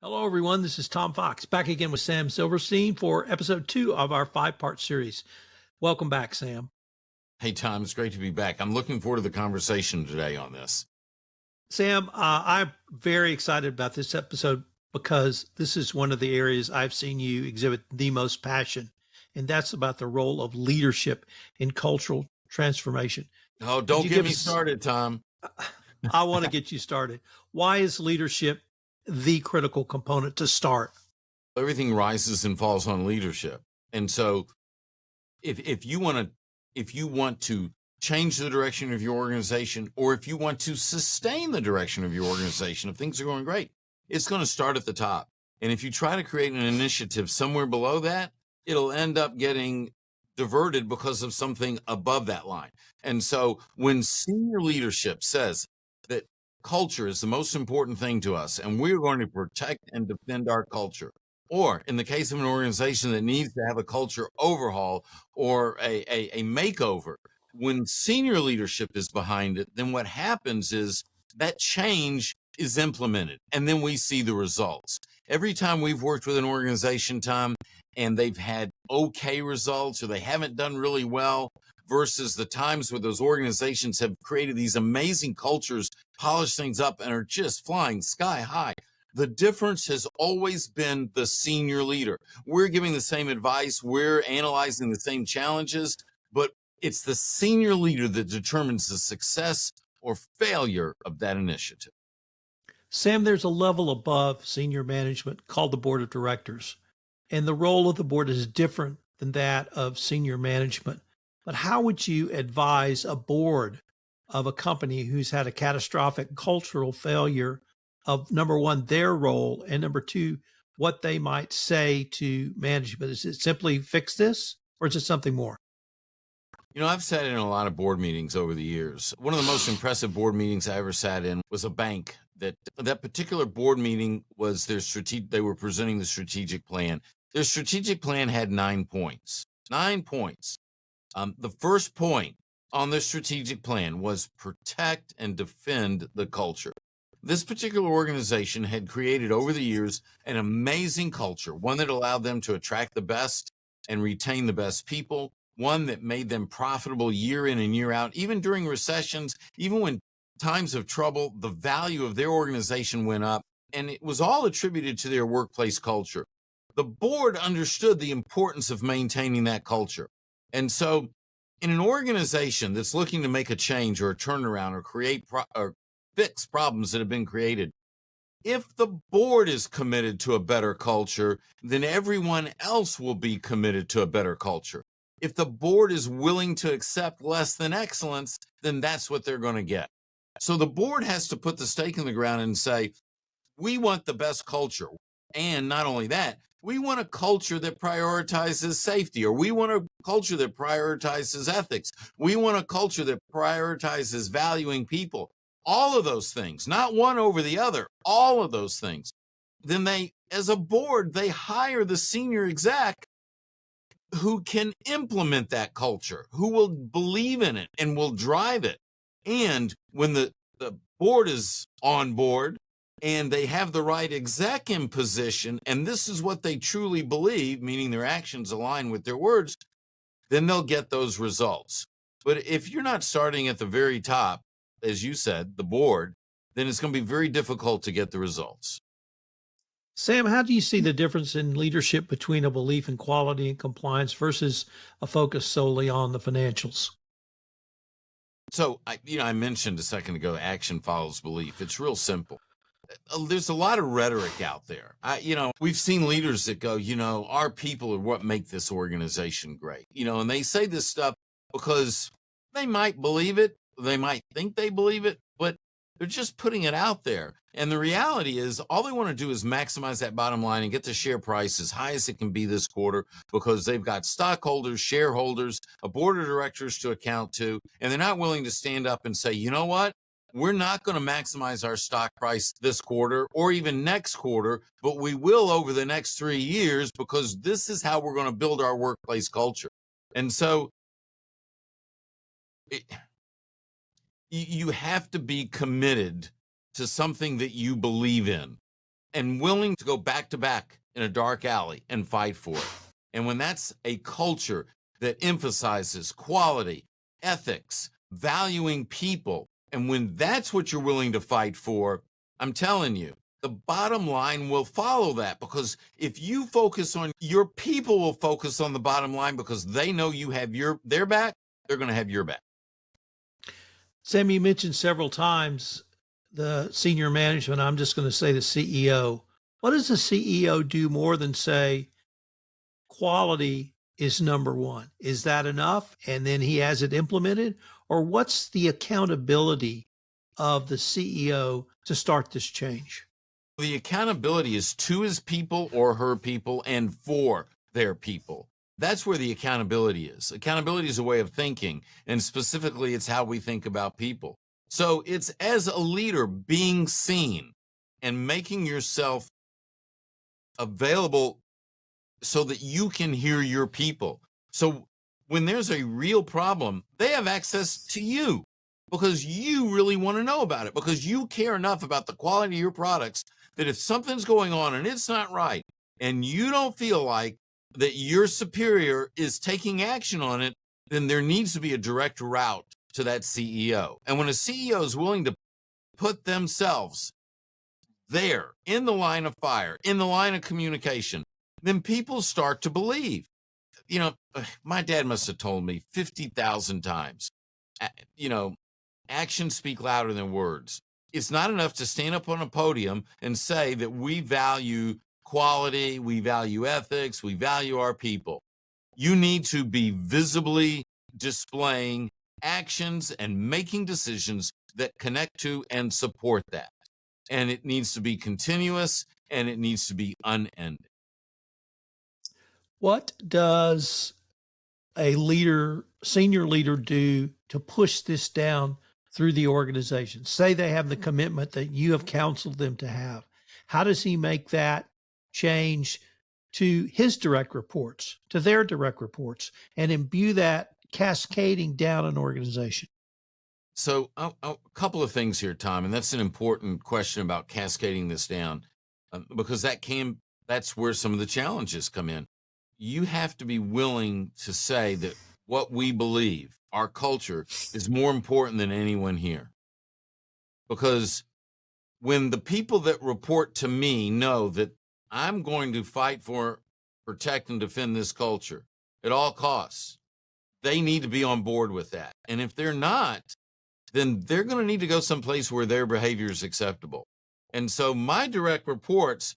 Hello, everyone. This is Tom Fox back again with Sam Silverstein for episode 2 of our 5-part series. Welcome back, Sam. Hey, Tom, it's great to be back. I'm looking forward to the conversation today on this. Sam, I'm very excited about this episode because this is one of the areas I've seen you exhibit the most passion, and that's about the role of leadership in cultural transformation. Oh, Could don't you get give me us? started, Tom. I want to get you started. Why is leadership the critical component to start? Everything rises and falls on leadership. And so if you want to change the direction of your organization, or if you want to sustain the direction of your organization, if things are going great, it's going to start at the top. And if you try to create an initiative somewhere below that, it'll end up getting diverted because of something above that line. And so when senior leadership says that culture is the most important thing to us, and we're going to protect and defend our culture, or in the case of an organization that needs to have a culture overhaul or a makeover, when senior leadership is behind it, then what happens is that change is implemented, and then we see the results. Every time we've worked with an organization, Tom, and they've had okay results or they haven't done really well, versus the times where those organizations have created these amazing cultures, polished things up, and are just flying sky high, the difference has always been the senior leader. We're giving the same advice, we're analyzing the same challenges, but it's the senior leader that determines the success or failure of that initiative. Sam, there's a level above senior management called the board of directors, and the role of the board is different than that of senior management. But how would you advise a board of a company who's had a catastrophic cultural failure of number one, their role, and number two, what they might say to management? Is it simply fix this, or is it something more? You know, I've sat in a lot of board meetings over the years. One of the most impressive board meetings I ever sat in was a bank. That particular board meeting was they were presenting the strategic plan. Their strategic plan had 9 points. 9 points. The first point on the strategic plan was protect and defend the culture. This particular organization had created over the years an amazing culture, one that allowed them to attract the best and retain the best people, one that made them profitable year in and year out. Even during recessions, even when times of trouble, the value of their organization went up, and it was all attributed to their workplace culture. The board understood the importance of maintaining that culture. And so, in an organization that's looking to make a change or a turnaround or or fix problems that have been created, if the board is committed to a better culture, then everyone else will be committed to a better culture. If the board is willing to accept less than excellence, then that's what they're going to get. So the board has to put the stake in the ground and say, we want the best culture. And not only that, we want a culture that prioritizes safety, or we want a culture that prioritizes ethics. We want a culture that prioritizes valuing people. All of those things, not one over the other, all of those things. Then they, as a board, they hire the senior exec who can implement that culture, who will believe in it and will drive it. And when the board is on board and they have the right exec in position, and this is what they truly believe, meaning their actions align with their words, then they'll get those results. But if you're not starting at the very top, as you said, the board, then it's going to be very difficult to get the results. Sam, how do you see the difference in leadership between a belief in quality and compliance versus a focus solely on the financials? So, I mentioned a second ago, action follows belief. It's real simple. There's a lot of rhetoric out there. We've seen leaders that go, our people are what make this organization great, and they say this stuff because they might believe it. They might think they believe it, but they're just putting it out there. And the reality is all they want to do is maximize that bottom line and get the share price as high as it can be this quarter, because they've got stockholders, shareholders, a board of directors to account to, and they're not willing to stand up and say, you know what? We're not going to maximize our stock price this quarter or even next quarter, but we will over the next 3 years, because this is how we're going to build our workplace culture. And so you have to be committed to something that you believe in. and willing to go back to back in a dark alley and fight for it. And when that's a culture that emphasizes quality, ethics, valuing people, and when that's what you're willing to fight for, I'm telling you, the bottom line will follow that, because if you focus on your people will focus on the bottom line because they know you have their back, they're going to have your back. Sam, you mentioned several times the senior management. I'm just going to say the CEO. What does the CEO do more than say quality is number one? Is that enough? And then he has it implemented? Or what's the accountability of the CEO to start this change? The accountability is to his people or her people and for their people. That's where the accountability is. Accountability is a way of thinking, and specifically, it's how we think about people. So it's as a leader being seen and making yourself available so that you can hear your people. So when there's a real problem, they have access to you because you really want to know about it, because you care enough about the quality of your products that if something's going on and it's not right, and you don't feel like that your superior is taking action on it, then there needs to be a direct route to that CEO. And when a CEO is willing to put themselves there in the line of fire, in the line of communication, then people start to believe. My dad must have told me 50,000 times, actions speak louder than words. It's not enough to stand up on a podium and say that we value quality, we value ethics, we value our people. You need to be visibly displaying actions and making decisions that connect to and support that. And it needs to be continuous and it needs to be unending. What does a leader, senior leader, do to push this down through the organization? Say they have the commitment that you have counseled them to have. How does he make that change to his direct reports, to their direct reports, and imbue that cascading down an organization? So a couple of things here, Tom, and that's an important question about cascading this down, because that's where some of the challenges come in. You have to be willing to say that what we believe, our culture, is more important than anyone here. Because when the people that report to me know that I'm going to fight for, protect, and defend this culture at all costs, they need to be on board with that. And if they're not, then they're going to need to go someplace where their behavior is acceptable. And so my direct reports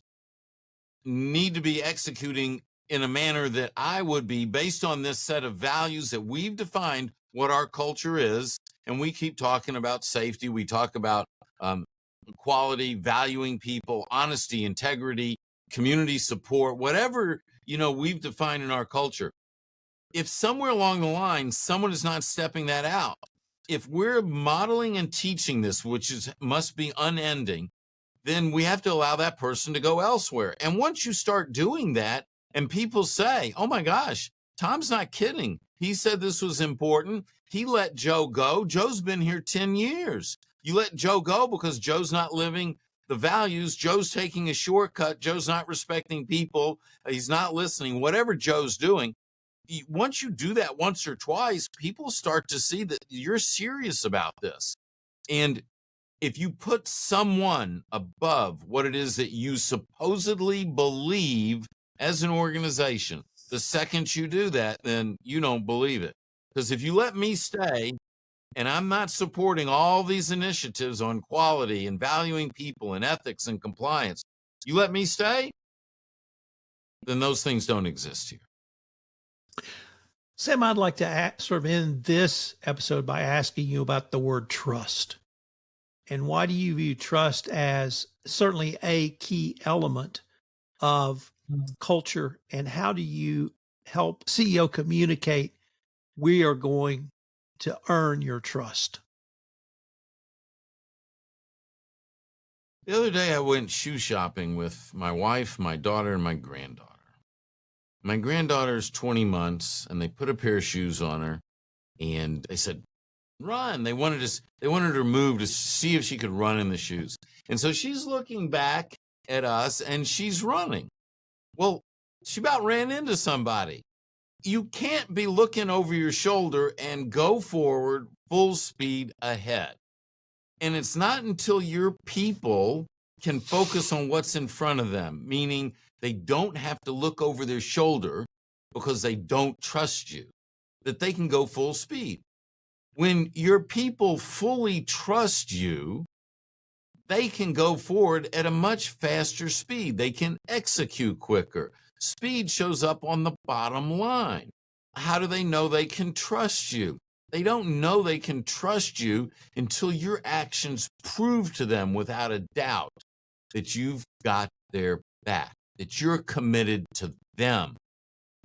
need to be executing in a manner that I would be based on this set of values that we've defined what our culture is. And we keep talking about safety. We talk about quality, valuing people, honesty, integrity, community support, whatever, we've defined in our culture. If somewhere along the line, someone is not stepping that out, if we're modeling and teaching this, which must be unending, then we have to allow that person to go elsewhere. And once you start doing that and people say, oh my gosh, Tom's not kidding. He said this was important. He let Joe go. Joe's been here 10 years. You let Joe go because Joe's not living the values. Joe's taking a shortcut. Joe's not respecting people. He's not listening. Whatever Joe's doing, once you do that once or twice, people start to see that you're serious about this. And if you put someone above what it is that you supposedly believe as an organization, the second you do that, then you don't believe it. Because if you let me stay and I'm not supporting all these initiatives on quality and valuing people and ethics and compliance, you let me stay, then those things don't exist here. Sam, I'd like to sort of end this episode by asking you about the word trust. And why do you view trust as certainly a key element of culture? And how do you help CEO communicate, we are going to earn your trust? The other day I went shoe shopping with my wife, my daughter, and my granddaughter. My granddaughter's 20 months, and they put a pair of shoes on her, and they said, run. They wanted her to move to see if she could run in the shoes. And so she's looking back at us and she's running. Well, she about ran into somebody. You can't be looking over your shoulder and go forward full speed ahead. And it's not until your people can focus on what's in front of them, meaning they don't have to look over their shoulder because they don't trust you, that they can go full speed. When your people fully trust you, they can go forward at a much faster speed. They can execute quicker. Speed shows up on the bottom line. How do they know they can trust you? They don't know they can trust you until your actions prove to them without a doubt that you've got their back, that you're committed to them.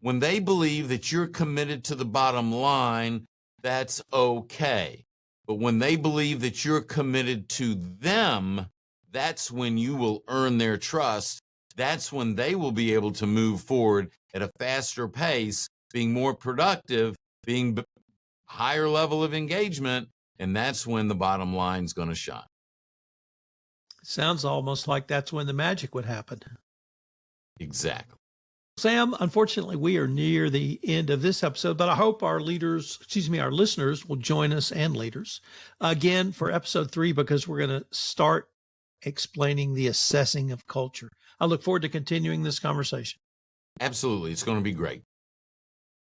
When they believe that you're committed to the bottom line, that's okay. But when they believe that you're committed to them, that's when you will earn their trust. That's when they will be able to move forward at a faster pace, being more productive, being higher level of engagement, and that's when the bottom line is going to shine. Sounds almost like that's when the magic would happen. Exactly. Sam, unfortunately, we are near the end of this episode, but I hope our listeners will join us, and leaders, again for episode 3, because we're going to start explaining the assessing of culture. I look forward to continuing this conversation. Absolutely. It's going to be great.